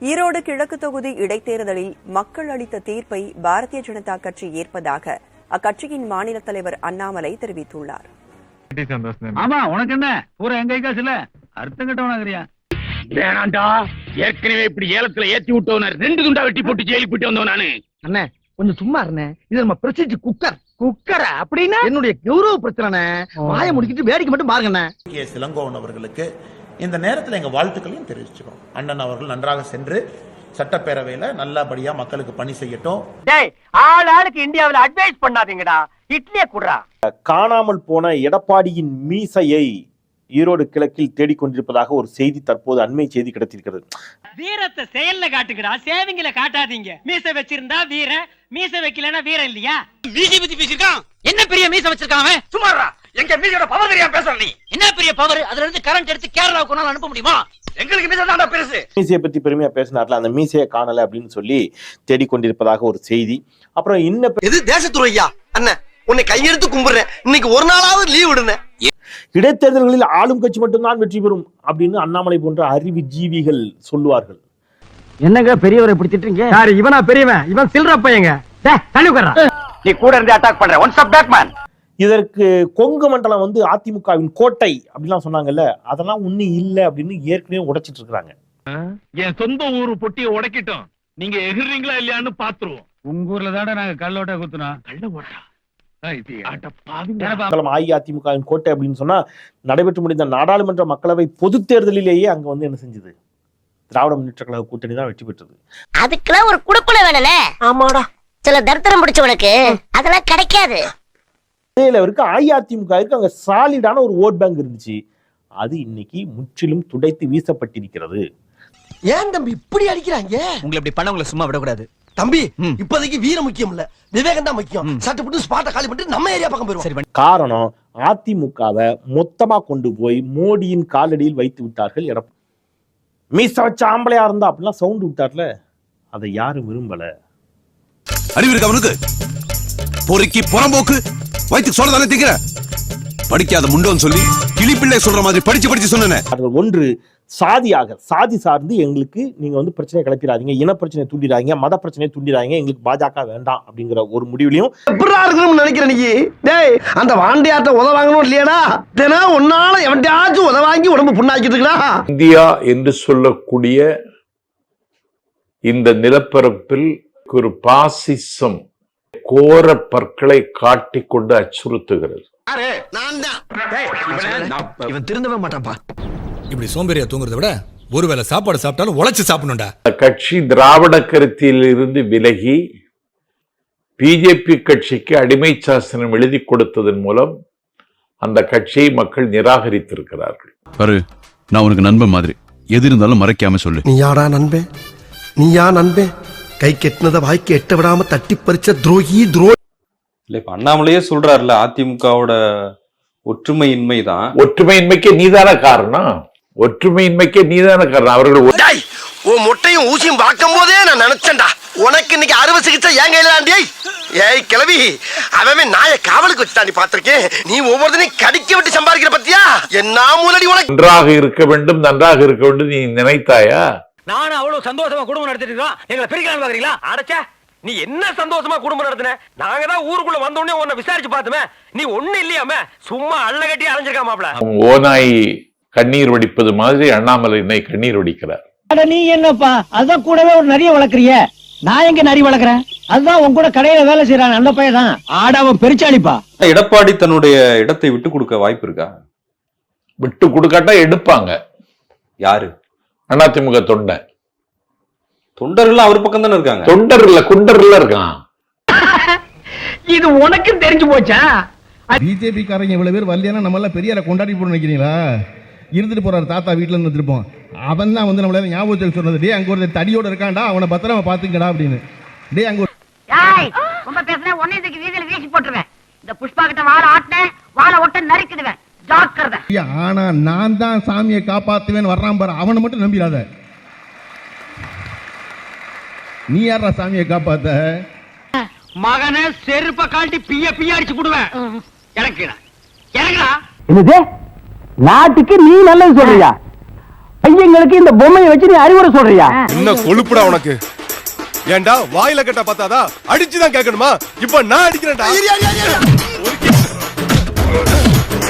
ஈரோடு கிழக்கு தொகுதி இடைத்தேர்தலில் மக்கள் அளித்த தீர்ப்பை பாரதிய ஜனதா கட்சி ஏற்பதாக அக்கட்சியின் மாநில தலைவர் அண்ணாமலை தெரிவித்துள்ளார். ஆமா, உனக்கு என்ன பூரா எங்க காசுல அர்த்தம் கட்டவனாகிறியா? வேணாண்டா, ஏற்கனவே இப்படி ஏலத்துல ஏத்தி விட்டவன 2 துண்டா வெட்டி போட்டு ஜெயிலுக்கு போயிட்டு வந்தவன் நானு. அண்ணே கொஞ்சம் சும்மா இருண்ணே. இது நம்ம பிரசித்தி குக்கர் அப்படின்னா என்னுடைய கௌரவ பிரச்சனை. வாய முடிக்கிட்டு வேடிக்கை மட்டும் பாருங்கண்ணே. இளங்கோவன் அவர்களுக்கு இந்த நேரத்தில் எங்க வாழ்த்துக்களையும் தெரிவிச்சுக்கிறோம். அண்ணன் அவர்கள் நன்றாக சென்று சட்டப்பேரவையில நல்லபடியா மக்களுக்கு பணி செய்யட்டும். ஆளுக்கு இந்தியாவில் அட்வைஸ் பண்ணாதீங்கடா, இட்லியே குடுறா. காணாமல் போன எடப்பாடியின் மீசையை ஈரோடு கிழக்கில் தேடிக்கொண்டிருப்பதாக ஒரு செய்தி தற்போது அண்மை செய்தி கிடைத்திருக்கிறது. வீரத்தை செயல்ல காட்டுங்கடா, சேவிங்ல காட்டாதீங்க. மீச வச்சிருந்தா வீர, மீச வைக்கலனா வீர இல்லையா? மீசை பத்தி பேசிருக்கான். என்ன பெரிய மீச வச்சிருக்கான் அவன்? சும்மாறா, எங்க மீசையோட பவர் தெரியாம பேசுற நீ. என்ன பெரிய பவர்? அதுல இருந்து கரண்ட் எடுத்து கேரளாவுக்கு கொண்டு அனுப்ப முடியுமா? எங்களுக்கு மீசை தான்டா பெருசு. மீசையை பத்தி பெருமையா பேசினார்ல, அந்த மீசையை காணல அப்படின்னு சொல்லி தேடிக்கொண்டிருப்பதாக ஒரு செய்தி. அப்புறம் இன்னும் இது தேசத்துறையா அண்ணன், உன்னை கையெடுத்து கும்பிடுறேன், இன்னைக்கு ஒரு நாளாவது லீவ் விடுங்க. இடைத்தேர்தல்களில் ஆளும் கட்சி மட்டும்தான் வெற்றி பெறும் அப்படின்னு அண்ணாமலை போன்ற அறிவு ஜீவிகள் சொல்லுவார்கள். என்னங்க பெரியவரை இப்படி திட்டுறீங்க? யாரு இவனா பெரியவன்? இவன் சில்ற பையங்க. நீ கூட இருந்து அட்டாக் பண்ற. Once up back man. இதற்கு கொங்கு மண்டலம் வந்து அதிமுகவின் கோட்டை அப்படிலாம் சொன்னாங்கல்ல, அதெல்லாம் ஒண்ணும் இல்லை அப்படின்னு ஏற்கனவே உடைச்சிட்டு இருக்காங்க. என் சொந்த ஊரு பொட்டியை உடைக்கிட்டோம், நீங்க எகிர்றீங்களா இல்லையான்னு பாத்துருவோம். உங்க ஊர்ல தானே நாங்க கல்லோட்டை குத்துனா. கள்ள ஓட்டா அஇஅதிமுகவின் கோட்டை அப்படின்னு சொன்னா, நடைபெற்று முடிந்த நாடாளுமன்ற மக்களவை பொது தேர்தலிலேயே அங்க வந்து என்ன செஞ்சது? திராவிட முன்னேற்ற கழக கூட்டணி தான் வெற்றி பெற்றது. அதுக்கெல்லாம் ஒரு குடுக்குல வேணும்னே. ஆமாடா, சில தரித்திரம் பிடிச்சவனுக்கு அதெல்லாம் கிடைக்காது. அதேலவருக்கு அஇஅதிமுகவுக்கு அங்க சாலிடான ஒரு ஓட் பேங்க் இருந்துச்சு. அது இன்னைக்கு முற்றிலும் துடைத்து வீசப்பட்டிருக்கிறது. ஏன் தம்பி இப்படி அடிக்கிறாங்க? உங்களை இப்படி பண்ண உங்களை சும்மா விடக்கூடாது தம்பி. இப்போதைக்கு வீரம் முக்கியம் இல்ல, விவேகம் தான் முக்கியம். சட்டு போட்டு ஸ்பாட்டை காலி பண்ணிட்டு நம்ம ஏரியா பக்கம் போயிருவோம். காரணம், அதிமுகவை மொத்தமா கொண்டு போய் மோடியின் காலடியில் வைத்து விட்டார்கள். மீச வச்ச ஆம்பளையா இருந்தா அப்படிலாம் சவுண்ட் விட்டார்ல, அதை யாரும் விரும்பல. அறிவு இருக்கு அவனுக்கு? பொறுக்கி புறம்போக்கு வயிற்று சொல்லதானே திங்கிற? படிக்காத முண்டோன்னு சொல்லி கிளிப்பிள்ளை சொல்ற மாதிரி படிச்சு சொன்னேன். ஒன்று சாதியாக, சாதி சார்ந்து எங்களுக்கு நீங்க வந்து பிரச்சனை கிளப்பிடாதீங்க, இன பிரச்சனை தூண்டிடாதீங்க, மத பிரச்சனை தூண்டிடாதீங்க, எங்களுக்கு பாஜக வேண்டாம் அப்படிங்கிற ஒரு முடிவுலையும் நினைக்கிறேன். நீ டேய், அந்த வாண்டியாட்ட உதவாங்கணும் இல்லையாடா? தினம் ஒன்னால எவன்டாச்சும் உதவாங்கி உடம்பு புண்ணாக்கிட்டுங்களா? இந்தியா என்று சொல்லக்கூடிய இந்த நிலப்பரப்பில் ஒரு பாசிசம் கோர பற்களை காட்டிக்கொண்டு அச்சுறுத்துகிறது. இவன் திருந்தவே மாட்டான்பா. இப்படி சோம்பேறியா தூங்குறத விட ஒருவேளை சாப்பாடு சாப்பிட்டாலும் உழைச்சு சாப்பிடணும்டா. கட்சி திராவிட கருத்தியில் இருந்து விலகி பிஜேபி கட்சிக்கு அடிமை சாசனம் எழுதி கொடுத்ததன் மூலம் அந்த கட்சியை மக்கள் நிராகரித்திருக்கிறார்கள். பாரு, நான் உனக்கு நண்பன் மாதிரி, எது இருந்தாலும் மறைக்காம சொல்லு. நீ யாடா நண்பே? நீ யா நண்பே? கை கெட்டினத வாய்க்கு எட்ட விடாம தட்டி பறிச்ச துரோகி. இல்ல, இப்ப அண்ணாமலையே சொல்றாருல, அதிமுகவோட ஒற்றுமையின்மை தான். ஒற்றுமையின்மைக்கு நீதான காரணம். ஒற்றுமையின்மைக்கு நீதான காரணம். அவர்கள் உன் முட்டையும் ஊசியும் பார்க்கும் போதே நான் நினைச்சேன்டா, உனக்கு இன்னைக்கு அறுவை சிகிச்சை என் கையில தாண்டி. ஏய் கிளவி, அவன் நாயை காவலுக்கு வச்சு தாண்டி பாத்திருக்கேன். நீ ஒவ்வொருத்தனையும் கடிக்க விட்டு சம்பாதிக்கிற பத்தியா? என்ன மூலடி உனக்கு? நன்றாக இருக்க வேண்டும், நன்றாக இருக்க வேண்டும் நீ நினைத்தாயா? நானும் அவ்வளவு சந்தோஷமா குடும்பம் நடத்திட்டு இருக்கோம், எங்களை பிரிக்கலாம் பாக்குறீங்களா? அடைச்சா நீ என்ன சந்தோஷமா குடும்பம் நடத்தின? நாங்க தான் ஊருக்குள்ள வந்த உடனே உன்னை விசாரிச்சு பார்த்துமே, நீ ஒண்ணு இல்லையாம சும்மா அள்ள கட்டி அலைஞ்சிருக்காமாப்ல. ஓநாய் கண்ணீர் வடிப்பது மாதிரி அண்ணாமலை என்னை கண்ணீர் வடிக்கிறார். நீ என்னப்பா, அதான் கூடவே ஒரு நரிய வளர்க்குறிய. நான் எங்க நரி வளர்க்குறேன்? அதுதான் உன் கூட கடையில வேலை செய்யறான் அந்த பையன் தான். ஆடாவன் பெருச்சாளிப்பா. எடப்பாடி தன்னுடைய இடத்தை விட்டு கொடுக்க வாய்ப்பு இருக்கா? விட்டு கொடுக்காட்டா எடுப்பாங்க. யாரு? அதிமுக தொண்டன். தொண்டர்கள் அவர் பக்கம் தானே இருக்காங்க. தொண்டர் இல்ல, குண்டர்ல இருக்கான். இது உனக்கு தெரிஞ்சு போச்சா? பிஜேபி காரங்க இவ்வளவு பேர் வரலையா நம்ம எல்லாம் பெரியார கொண்டாடி போட நினைக்கிறீங்களா? இருந்துட்டு போறாரு தாத்தா வீட்டுல இருந்து இருப்போம். அவன் தான் வந்து நம்மள ஞாபகத்தில் சொன்னது, டே அங்க ஒரு தடியோட இருக்காண்டா, அவனை பத்திரமா பாத்துக்கடா அப்படின்னு. டே அங்க ரொம்ப பேசுன உன்னை இதுக்கு வீதியில வீசி போட்டுருவேன். இந்த புஷ்பா கிட்ட வாழ ஆட்டின வாழ ஒட்ட நறுக்கிடுவேன். ஜாக்கிரதை. ஆனா நான் தான் சாமியை காப்பாத்துவேன் வர்றான் பாரு, அவனை மட்டும் நம்பிடாத. நீ யாரா சாமியை காப்பாத்த? மகனை செருப்ப காட்டி பிய அடிச்சு போடுவேன். எனக்கு நாட்டுக்கு நீ நல்லது சொல்றியா? பையங்களுக்கு இந்த பொம்மையை வச்சு நீ அறிவுரை சொல்றியா? என்ன கொழுப்புடா உனக்கு? ஏண்டா வாயில கட்ட பார்த்தாதா அடிச்சுதான் கேட்கணுமா? இப்ப நான் அடிக்கிறேன்டா.